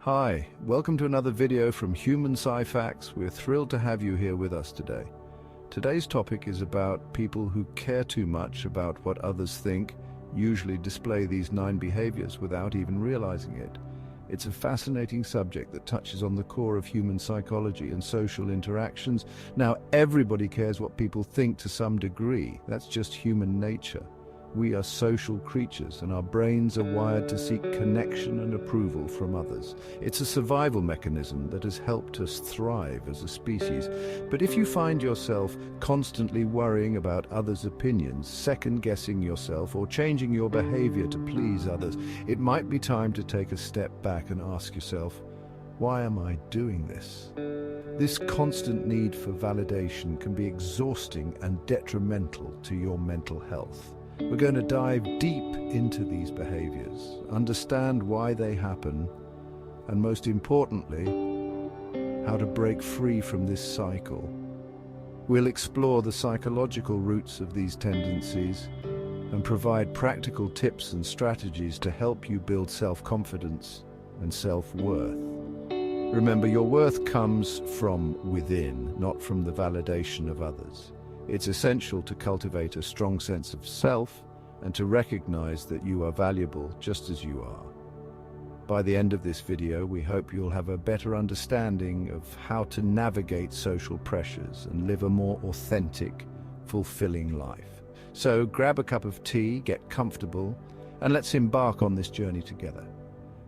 Hi, welcome to another video from Human Sci-Facts. We're thrilled to have you here with us today. Today's topic is about people who care too much about what others think, usually display these 9 behaviors without even realizing it. It's a fascinating subject that touches on the core of human psychology and social interactions. Now, everybody cares what people think to some degree. That's just human nature. We are social creatures, and our brains are wired to seek connection and approval from others. It's a survival mechanism that has helped us thrive as a species. But if you find yourself constantly worrying about others' opinions, second-guessing yourself, or changing your behavior to please others, it might be time to take a step back and ask yourself, why am I doing this? This constant need for validation can be exhausting and detrimental to your mental health. We're going to dive deep into these behaviors, understand why they happen, and most importantly, how to break free from this cycle. We'll explore the psychological roots of these tendencies and provide practical tips and strategies to help you build self-confidence and self-worth. Remember, your worth comes from within, not from the validation of others. It's essential to cultivate a strong sense of self and to recognize that you are valuable just as you are. By the end of this video, we hope you'll have a better understanding of how to navigate social pressures and live a more authentic, fulfilling life. So grab a cup of tea, get comfortable, and let's embark on this journey together.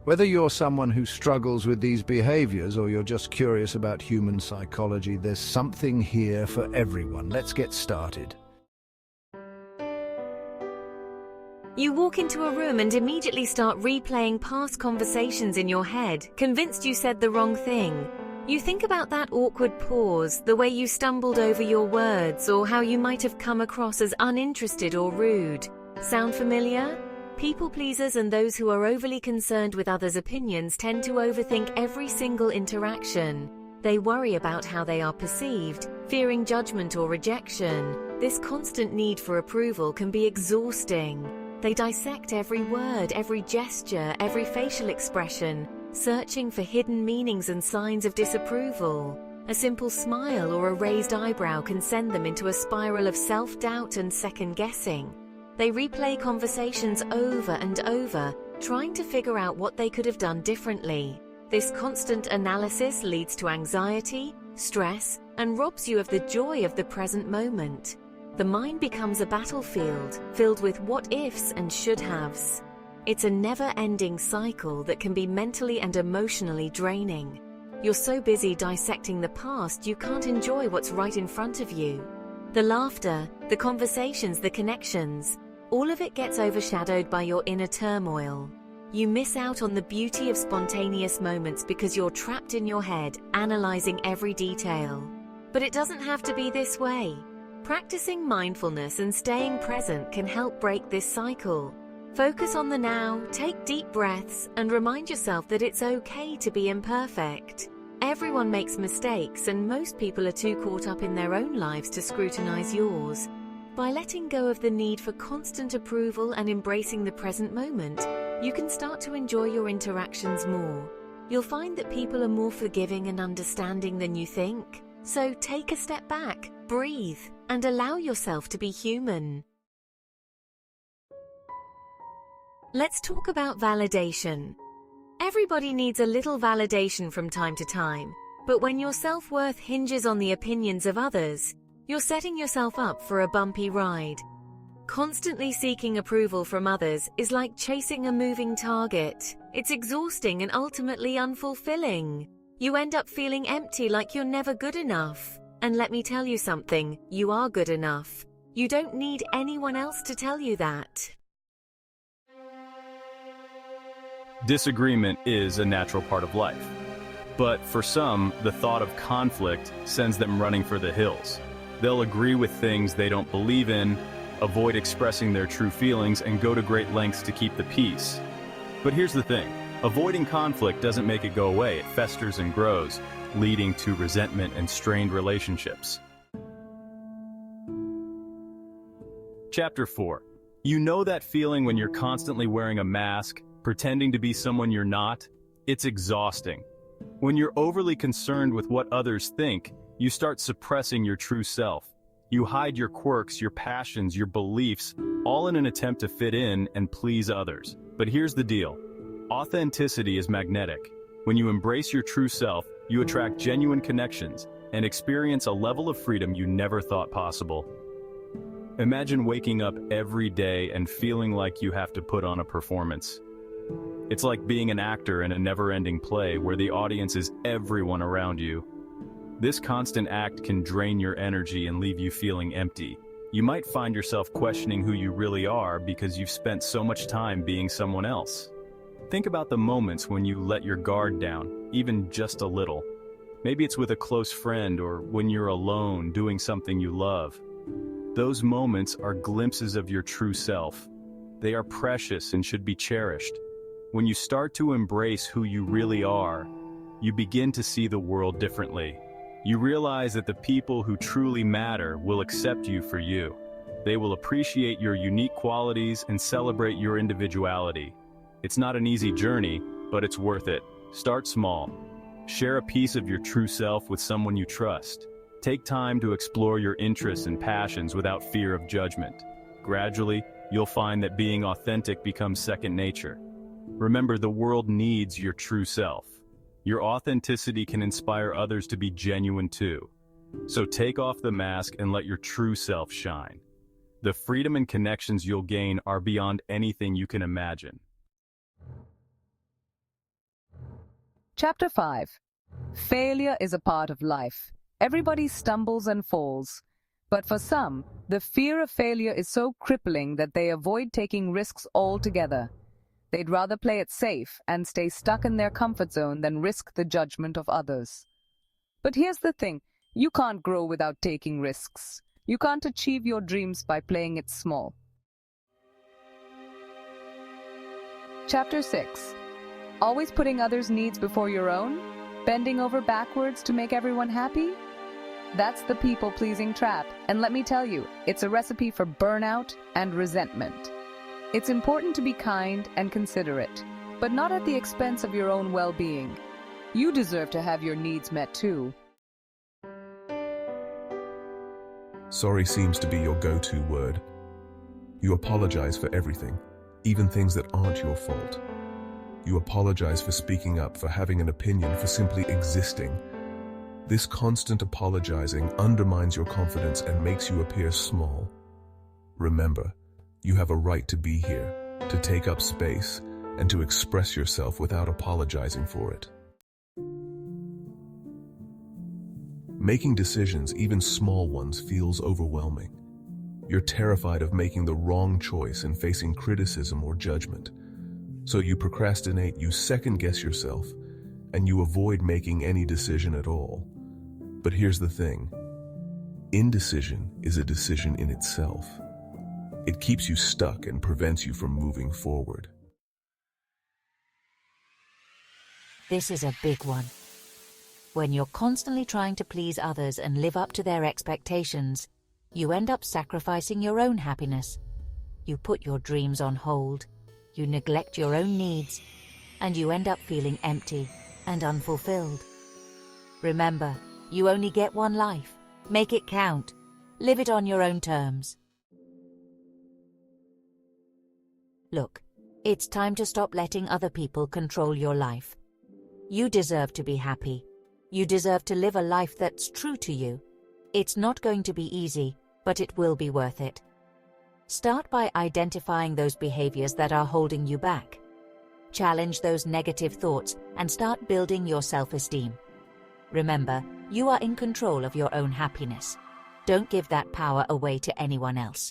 Whether you're someone who struggles with these behaviors or you're just curious about human psychology, there's something here for everyone. Let's get started. You walk into a room and immediately start replaying past conversations in your head, convinced you said the wrong thing. You think about that awkward pause, the way you stumbled over your words, or how you might have come across as uninterested or rude. Sound familiar? People pleasers and those who are overly concerned with others' opinions tend to overthink every single interaction. They worry about how they are perceived, fearing judgment or rejection. This constant need for approval can be exhausting. They dissect every word, every gesture, every facial expression, searching for hidden meanings and signs of disapproval. A simple smile or a raised eyebrow can send them into a spiral of self-doubt and second-guessing. They replay conversations over and over, trying to figure out what they could have done differently. This constant analysis leads to anxiety, stress, and robs you of the joy of the present moment. The mind becomes a battlefield filled with what-ifs and should-haves. It's a never-ending cycle that can be mentally and emotionally draining. You're so busy dissecting the past you can't enjoy what's right in front of you. The laughter, the conversations, the connections, all of it gets overshadowed by your inner turmoil. You miss out on the beauty of spontaneous moments because you're trapped in your head, analyzing every detail. But it doesn't have to be this way. Practicing mindfulness and staying present can help break this cycle. Focus on the now, take deep breaths, and remind yourself that it's okay to be imperfect. Everyone makes mistakes, and most people are too caught up in their own lives to scrutinize yours. By letting go of the need for constant approval and embracing the present moment, you can start to enjoy your interactions more. You'll find that people are more forgiving and understanding than you think. So take a step back, breathe, and allow yourself to be human. Let's talk about validation. Everybody needs a little validation from time to time, but when your self-worth hinges on the opinions of others, you're setting yourself up for a bumpy ride. Constantly seeking approval from others is like chasing a moving target. It's exhausting and ultimately unfulfilling. You end up feeling empty, like you're never good enough. And let me tell you something, you are good enough. You don't need anyone else to tell you that. Disagreement is a natural part of life. But for some, the thought of conflict sends them running for the hills. They'll agree with things they don't believe in, avoid expressing their true feelings, and go to great lengths to keep the peace. But here's the thing, avoiding conflict doesn't make it go away. It festers and grows, leading to resentment and strained relationships. Chapter 4. You know that feeling when you're constantly wearing a mask, pretending to be someone you're not? It's exhausting. When you're overly concerned with what others think, you start suppressing your true self. You hide your quirks, your passions, your beliefs, all in an attempt to fit in and please others. But here's the deal. Authenticity is magnetic. When you embrace your true self, you attract genuine connections and experience a level of freedom you never thought possible. Imagine waking up every day and feeling like you have to put on a performance. It's like being an actor in a never-ending play where the audience is everyone around you. This constant act can drain your energy and leave you feeling empty. You might find yourself questioning who you really are because you've spent so much time being someone else. Think about the moments when you let your guard down, even just a little. Maybe it's with a close friend or when you're alone doing something you love. Those moments are glimpses of your true self. They are precious and should be cherished. When you start to embrace who you really are, you begin to see the world differently. You realize that the people who truly matter will accept you for you. They will appreciate your unique qualities and celebrate your individuality. It's not an easy journey, but it's worth it. Start small. Share a piece of your true self with someone you trust. Take time to explore your interests and passions without fear of judgment. Gradually, you'll find that being authentic becomes second nature. Remember, the world needs your true self. Your authenticity can inspire others to be genuine too. So take off the mask and let your true self shine. The freedom and connections you'll gain are beyond anything you can imagine. Chapter 5. Failure is a part of life. Everybody stumbles and falls. But for some, the fear of failure is so crippling that they avoid taking risks altogether. They'd rather play it safe and stay stuck in their comfort zone than risk the judgment of others. But here's the thing, you can't grow without taking risks. You can't achieve your dreams by playing it small. Chapter 6. Always putting others' needs before your own? Bending over backwards to make everyone happy? That's the people-pleasing trap, and let me tell you, it's a recipe for burnout and resentment. It's important to be kind and considerate, but not at the expense of your own well-being. You deserve to have your needs met too. Sorry seems to be your go-to word. You apologize for everything, even things that aren't your fault. You apologize for speaking up, for having an opinion, for simply existing. This constant apologizing undermines your confidence and makes you appear small. Remember, you have a right to be here, to take up space, and to express yourself without apologizing for it. Making decisions, even small ones, feels overwhelming. You're terrified of making the wrong choice and facing criticism or judgment. So you procrastinate, you second-guess yourself, and you avoid making any decision at all. But here's the thing. Indecision is a decision in itself. It keeps you stuck and prevents you from moving forward. This is a big one. When you're constantly trying to please others and live up to their expectations, you end up sacrificing your own happiness. You put your dreams on hold, you neglect your own needs, and you end up feeling empty and unfulfilled. Remember, you only get one life. Make it count. Live it on your own terms. Look, it's time to stop letting other people control your life. You deserve to be happy. You deserve to live a life that's true to you. It's not going to be easy, but it will be worth it. Start by identifying those behaviors that are holding you back. Challenge those negative thoughts and start building your self-esteem. Remember, you are in control of your own happiness. Don't give that power away to anyone else.